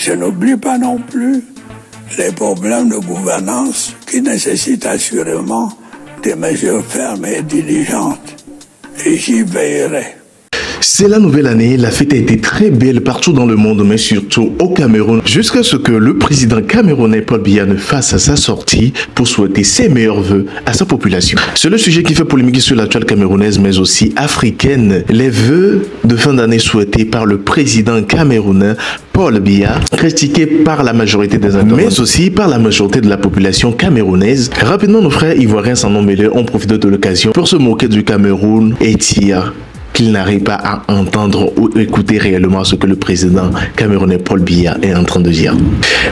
Je n'oublie pas non plus les problèmes de gouvernance qui nécessitent assurément des mesures fermes et diligentes. Et j'y veillerai. C'est la nouvelle année, la fête a été très belle partout dans le monde, mais surtout au Cameroun, jusqu'à ce que le président camerounais Paul Biya ne fasse sa sortie pour souhaiter ses meilleurs vœux à sa population. C'est le sujet qui fait polémique sur la toile camerounaise, mais aussi africaine. Les vœux de fin d'année souhaités par le président camerounais Paul Biya, critiqué par la majorité des internautes, mais aussi par la majorité de la population camerounaise. Rapidement, nos frères ivoiriens s'en ont mêlés, ont profité de l'occasion pour se moquer du Cameroun et dire qu'il n'arrive pas à entendre ou écouter réellement ce que le président camerounais Paul Biya est en train de dire.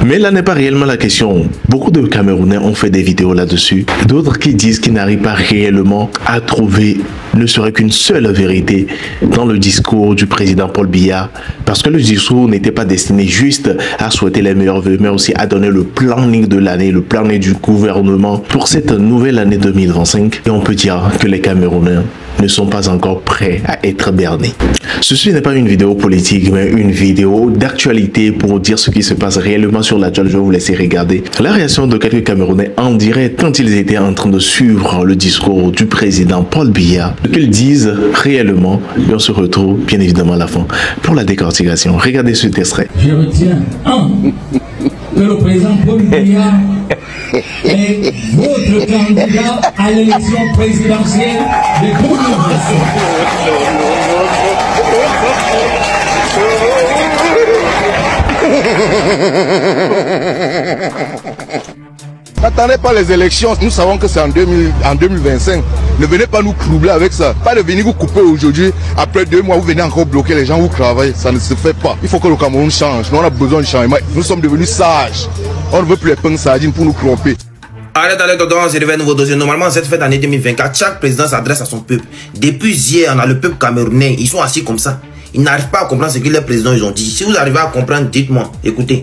Mais là n'est pas réellement la question. Beaucoup de Camerounais ont fait des vidéos là-dessus. D'autres qui disent qu'ils n'arrivent pas réellement à trouver ne serait qu'une seule vérité dans le discours du président Paul Biya, parce que le discours n'était pas destiné juste à souhaiter les meilleurs vœux, mais aussi à donner le planning de l'année, le planning du gouvernement pour cette nouvelle année 2025. Et on peut dire que les Camerounais ne sont pas encore prêts à être bernés. Ceci n'est pas une vidéo politique, mais une vidéo d'actualité pour dire ce qui se passe réellement sur la toile. Je vais vous laisser regarder la réaction de quelques Camerounais en direct quand ils étaient en train de suivre le discours du président Paul Biya, ce qu'ils disent réellement, et on se retrouve bien évidemment à la fin pour la décortication. Regardez cet extrait. Je retiens que le président Paul Biya est votre candidat à l'élection présidentielle de 2025. N'attendez pas les élections, nous savons que c'est en 2025. Ne venez pas nous troubler avec ça. Pas de venir vous couper aujourd'hui, après 2 mois vous venez encore bloquer les gens, vous travaillez. Ça ne se fait pas. Il faut que le Cameroun change. Nous on a besoin de changement. Nous sommes devenus sages. On ne veut plus les pains sardines pour nous tromper. Allez, on se réveille un nouveau dossier. Normalement, cette fête année 2024, chaque président s'adresse à son peuple. Depuis hier, on a le peuple camerounais. Ils sont assis comme ça. Ils n'arrivent pas à comprendre ce que les présidents ils ont dit. Si vous arrivez à comprendre, dites-moi. Écoutez.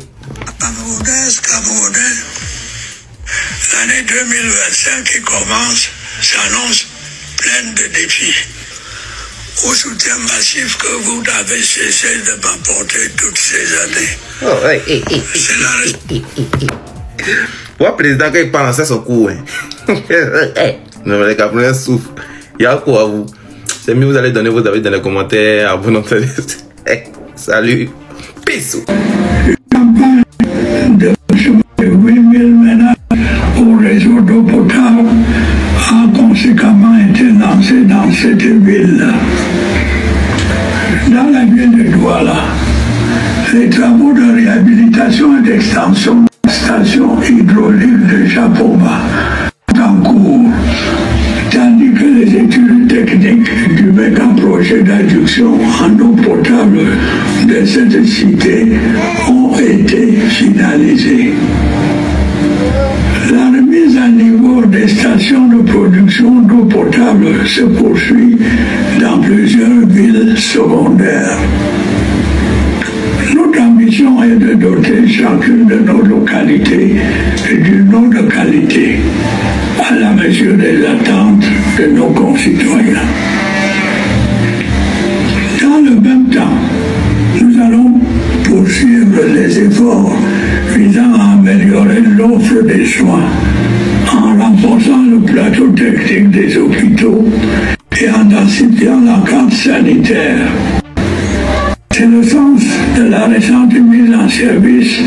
Camerounais, l'année 2025 qui commence s'annonce pleine de défis. Au soutien massif que vous avez cessé de m'apporter toutes ces années. Oh, c'est la ouais, président, quand il parle en ça, son coup. Non, mais les Camerounais souffrent. Il y a quoi à vous? C'est mieux, vous allez donner vos avis dans les commentaires. Abonnez-vous. Salut. Peace. De 8000 ménages au réseau d'eau potable a conséquemment été lancé dans cette ville-là. Dans la ville de Douala, les travaux de réhabilitation et d'extension de la station hydraulique de Chapoma sont en cours, tandis que les études techniques du méga projet d'adduction en eau potable de cette cité ont été finalisées. La remise à niveau des stations de production d'eau potable se poursuit dans plusieurs villes secondaires. Notre ambition est de doter chacune de nos localités d'une eau de qualité à la mesure des attentes de nos concitoyens. Dans le même temps, nous allons poursuivre les efforts visant à améliorer l'offre des soins en renforçant le plateau technique des hôpitaux et en densifiant la carte sanitaire. C'est le sens de la récente mise en service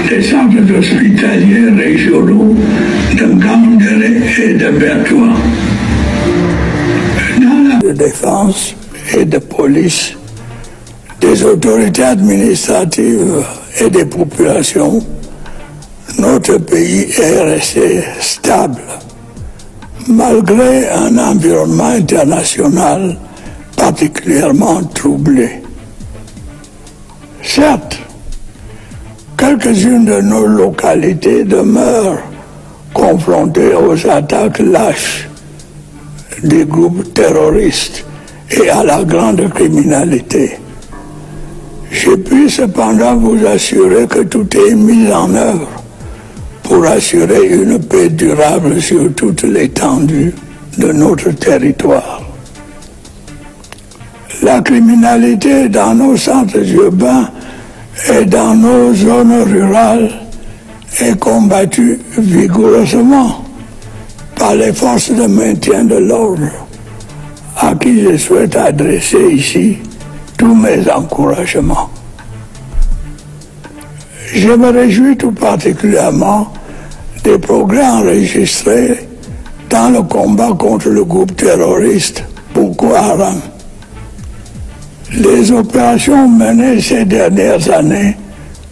des centres hospitaliers régionaux de Gangere et de Bertois. Dans la de défense et de police, des autorités administratives et des populations, notre pays est resté stable, malgré un environnement international particulièrement troublé. Certes, quelques-unes de nos localités demeurent confrontées aux attaques lâches des groupes terroristes et à la grande criminalité. Je puis cependant vous assurer que tout est mis en œuvre pour assurer une paix durable sur toute l'étendue de notre territoire. La criminalité dans nos centres urbains et dans nos zones rurales est combattu vigoureusement par les forces de maintien de l'ordre, à qui je souhaite adresser ici tous mes encouragements. Je me réjouis tout particulièrement des progrès enregistrés dans le combat contre le groupe terroriste Boko Haram. Les opérations menées ces dernières années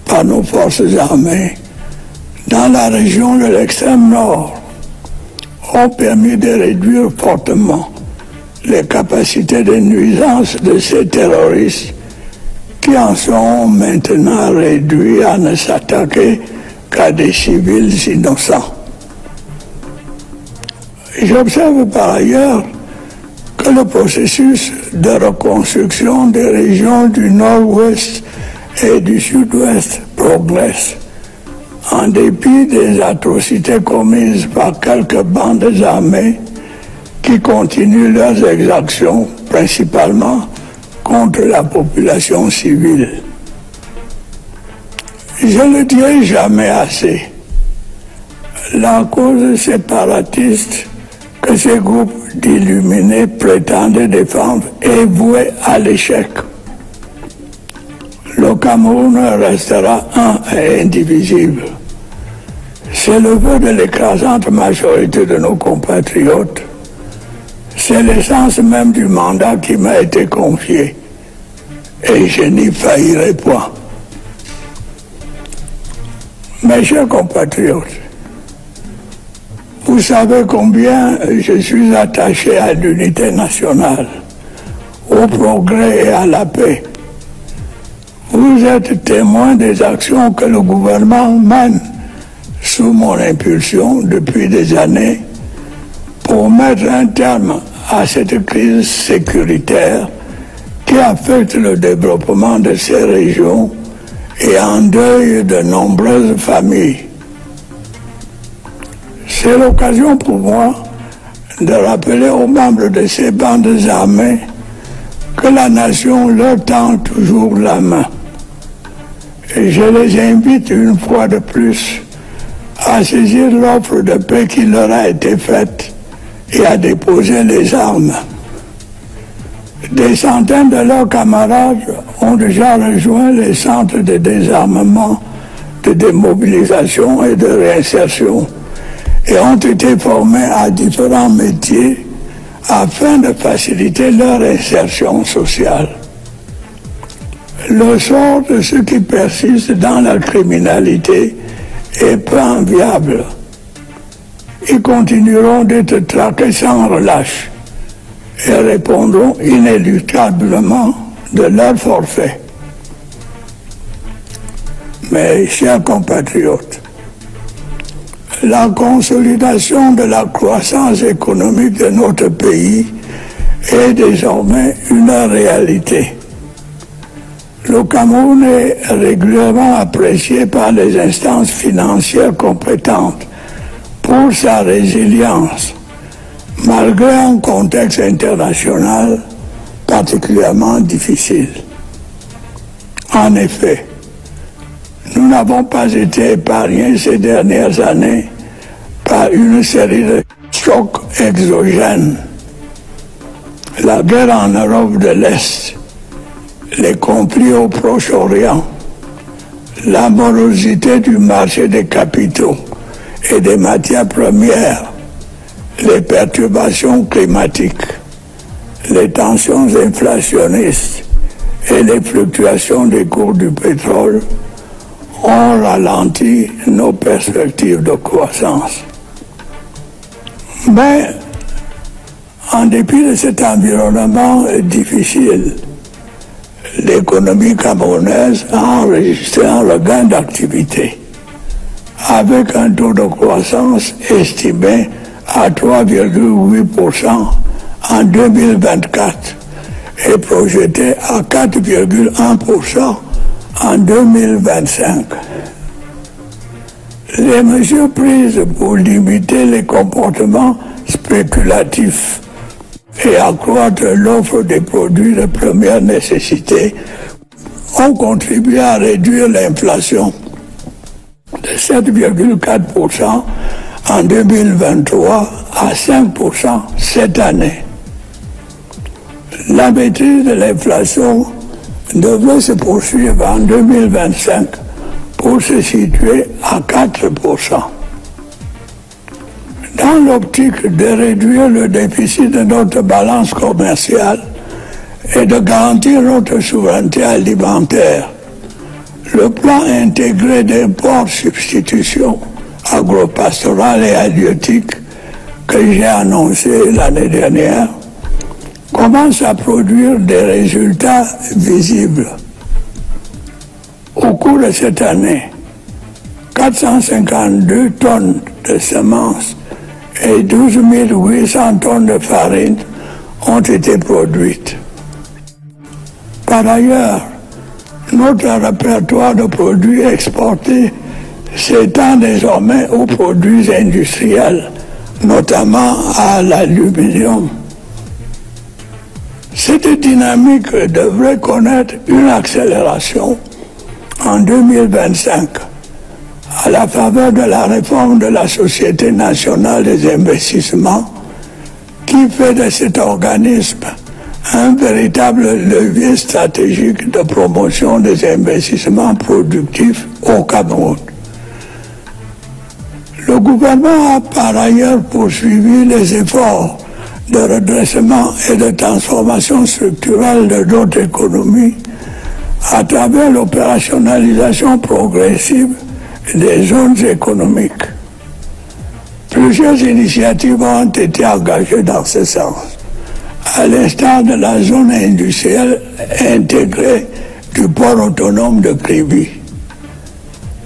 par nos forces armées dans la région de l'extrême nord ont permis de réduire fortement les capacités de nuisance de ces terroristes qui en sont maintenant réduits à ne s'attaquer qu'à des civils innocents. J'observe par ailleurs que le processus de reconstruction des régions du nord-ouest et du sud-ouest progresse, en dépit des atrocités commises par quelques bandes armées qui continuent leurs exactions, principalement contre la population civile. Je ne le dirai jamais assez. La cause séparatiste que ces groupes d'illuminés prétendaient défendre est vouée à l'échec. Le Cameroun restera un et indivisible. C'est le vœu de l'écrasante majorité de nos compatriotes. C'est l'essence même du mandat qui m'a été confié. Et je n'y faillirai point. Mes chers compatriotes, vous savez combien je suis attaché à l'unité nationale, au progrès et à la paix. Vous êtes témoin des actions que le gouvernement mène sous mon impulsion depuis des années pour mettre un terme à cette crise sécuritaire qui affecte le développement de ces régions et endeuille de nombreuses familles. C'est l'occasion pour moi de rappeler aux membres de ces bandes armées que la nation leur tend toujours la main. Et je les invite une fois de plus à saisir l'offre de paix qui leur a été faite et à déposer les armes. Des centaines de leurs camarades ont déjà rejoint les centres de désarmement, de démobilisation et de réinsertion et ont été formés à différents métiers afin de faciliter leur insertion sociale. Le sort de ceux qui persistent dans la criminalité est peu enviable. Ils continueront d'être traqués sans relâche et répondront inéluctablement de leur forfait. Mes chers compatriotes, la consolidation de la croissance économique de notre pays est désormais une réalité. Le Cameroun est régulièrement apprécié par les instances financières compétentes pour sa résilience, malgré un contexte international particulièrement difficile. En effet, nous n'avons pas été épargnés ces dernières années par une série de chocs exogènes. La guerre en Europe de l'Est, les conflits au Proche-Orient, la morosité du marché des capitaux et des matières premières, les perturbations climatiques, les tensions inflationnistes et les fluctuations des cours du pétrole ont ralenti nos perspectives de croissance. Mais, en dépit de cet environnement difficile, l'économie camerounaise a enregistré un regain d'activité, avec un taux de croissance estimé à 3,8% en 2024 et projeté à 4,1% en 2025. Les mesures prises pour limiter les comportements spéculatifs et accroître l'offre des produits de première nécessité ont contribué à réduire l'inflation de 7,4% en 2023 à 5% cette année. La maîtrise de l'inflation devrait se poursuivre en 2025 pour se situer à 4%. Dans l'optique de réduire le déficit de notre balance commerciale et de garantir notre souveraineté alimentaire, le plan intégré d'import-substitution agro-pastorale et halieutique que j'ai annoncé l'année dernière commence à produire des résultats visibles. Au cours de cette année, 452 tonnes de semences et 12 800 tonnes de farine ont été produites. Par ailleurs, notre répertoire de produits exportés s'étend désormais aux produits industriels, notamment à l'aluminium. Cette dynamique devrait connaître une accélération en 2025 à la faveur de la réforme de la Société nationale des investissements qui fait de cet organisme un véritable levier stratégique de promotion des investissements productifs au Cameroun. Le gouvernement a par ailleurs poursuivi les efforts de redressement et de transformation structurelle de notre économie à travers l'opérationnalisation progressive des zones économiques. Plusieurs initiatives ont été engagées dans ce sens, à l'instar de la zone industrielle intégrée du port autonome de Kribi.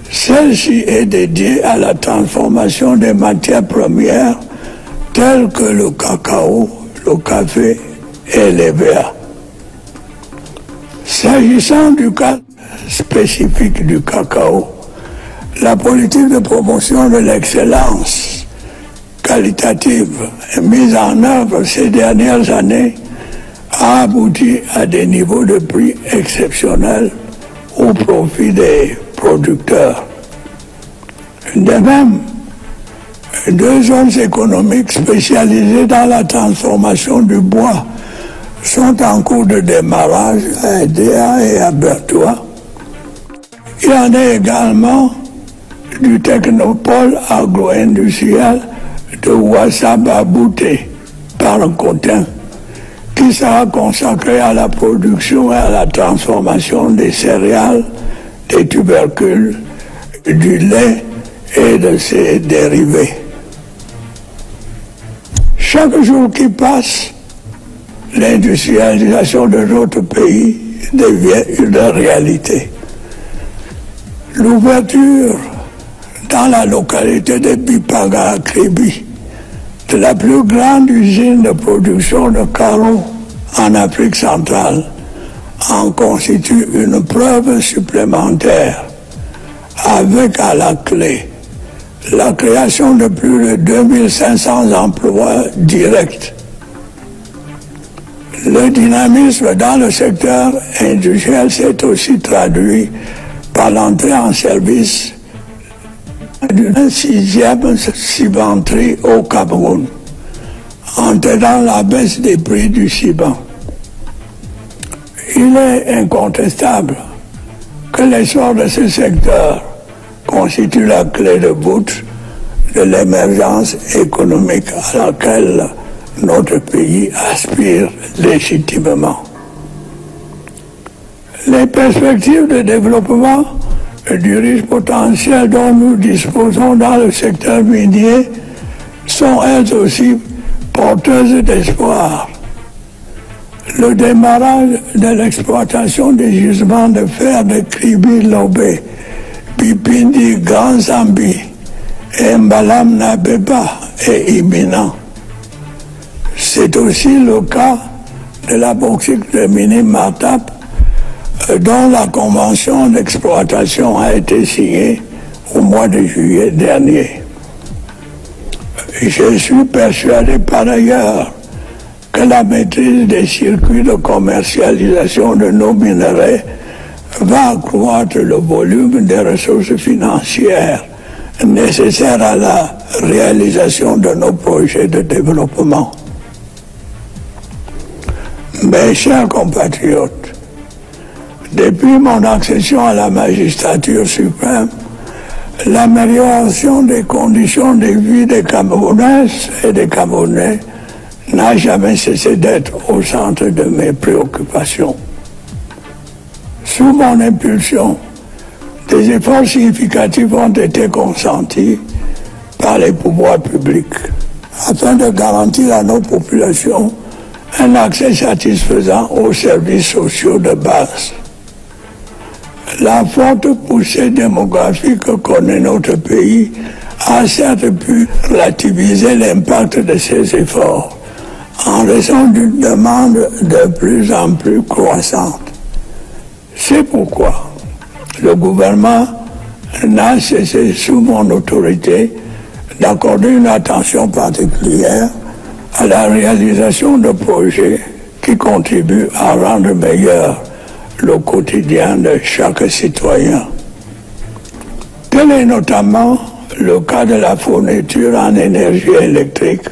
Celle-ci est dédiée à la transformation des matières premières telles que le cacao, le café et les verres. S'agissant du cas spécifique du cacao, la politique de promotion de l'excellence qualitative mise en œuvre ces dernières années a abouti à des niveaux de prix exceptionnels au profit des producteurs. De même, deux zones économiques spécialisées dans la transformation du bois sont en cours de démarrage à Edea et à Bertoua. Il y en a également du technopôle agro-industriel de Ouassab-Abouté par un Cotin qui sera consacré à la production et à la transformation des céréales, des tubercules, du lait et de ses dérivés. Chaque jour qui passe, l'industrialisation de notre pays devient une réalité. L'ouverture dans la localité de Bipaga à Kribi de la plus grande usine de production de carreaux en Afrique centrale en constitue une preuve supplémentaire, avec à la clé la création de plus de 2500 emplois directs. Le dynamisme dans le secteur industriel s'est aussi traduit par l'entrée en service d'une 6e cimenterie au Cameroun, entraînant la baisse des prix du ciment. Il est incontestable que l'essor de ce secteur constitue la clé de voûte de l'émergence économique à laquelle notre pays aspire légitimement. Les perspectives de développement et du riche potentiel dont nous disposons dans le secteur minier sont elles aussi porteuses d'espoir. Le démarrage de l'exploitation des gisements de fer de Kribi-Lobé, Bipindi, Grand Zambi et Mbalam Nabeba est imminent. C'est aussi le cas de la bauxite de Mini-Martap, dont la convention d'exploitation a été signée au mois de juillet dernier. Je suis persuadé par ailleurs que la maîtrise des circuits de commercialisation de nos minerais va accroître le volume des ressources financières nécessaires à la réalisation de nos projets de développement. Mes chers compatriotes, depuis mon accession à la magistrature suprême, l'amélioration des conditions de vie des Camerounaises et des Camerounais n'a jamais cessé d'être au centre de mes préoccupations. Sous mon impulsion, des efforts significatifs ont été consentis par les pouvoirs publics afin de garantir à nos populations un accès satisfaisant aux services sociaux de base. La forte poussée démographique que connaît notre pays a certes pu relativiser l'impact de ces efforts en raison d'une demande de plus en plus croissante. C'est pourquoi le gouvernement n'a cessé, sous mon autorité, d'accorder une attention particulière à la réalisation de projets qui contribuent à rendre meilleur le quotidien de chaque citoyen. Tel est notamment le cas de la fourniture en énergie électrique,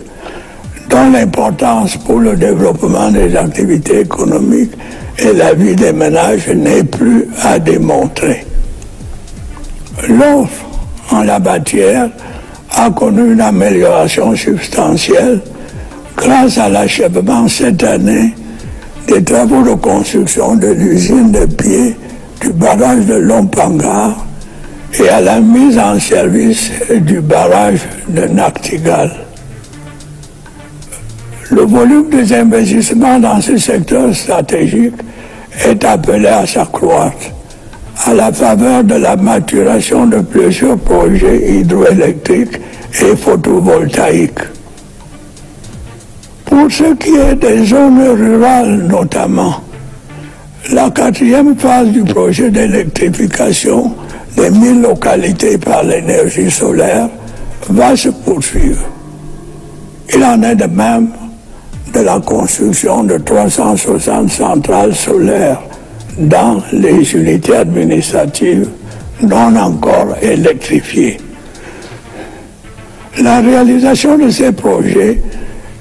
dont l'importance pour le développement des activités économiques et la vie des ménages n'est plus à démontrer. L'offre en la matière a connu une amélioration substantielle grâce à l'achèvement cette année des travaux de construction de l'usine de pied du barrage de Lompanga et à la mise en service du barrage de Nachtigal. Le volume des investissements dans ce secteur stratégique est appelé à s'accroître à la faveur de la maturation de plusieurs projets hydroélectriques et photovoltaïques. Pour ce qui est des zones rurales notamment, la 4e phase du projet d'électrification des 1000 localités par l'énergie solaire va se poursuivre. Il en est de même de la construction de 360 centrales solaires dans les unités administratives non encore électrifiées. La réalisation de ces projets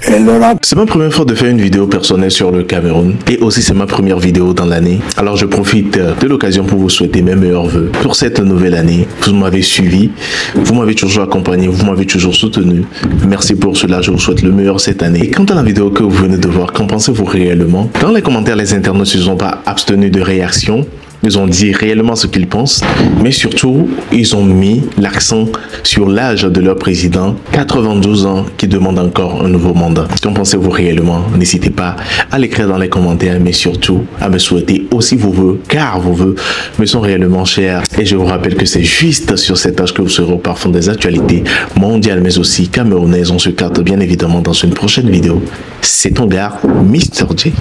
est le... C'est ma première fois de faire une vidéo personnelle sur le Cameroun et aussi c'est ma première vidéo dans l'année. Alors je profite de l'occasion pour vous souhaiter mes meilleurs vœux pour cette nouvelle année. Vous m'avez suivi, vous m'avez toujours accompagné, vous m'avez toujours soutenu. Merci pour cela, je vous souhaite le meilleur cette année. Et quant à la vidéo que vous venez de voir, qu'en pensez-vous réellement? Dans les commentaires, les internautes ne se sont pas abstenus de réaction. Ils ont dit réellement ce qu'ils pensent, mais surtout, ils ont mis l'accent sur l'âge de leur président, 92 ans, qui demande encore un nouveau mandat. Qu'en pensez-vous réellement? N'hésitez pas à l'écrire dans les commentaires, mais surtout à me souhaiter aussi vos vœux, car vos vœux me sont réellement chers. Et je vous rappelle que c'est juste sur cet âge que vous serez au parfum des actualités mondiales, mais aussi camerounaises. On se capte bien évidemment dans une prochaine vidéo. C'est ton gars, Mr. J.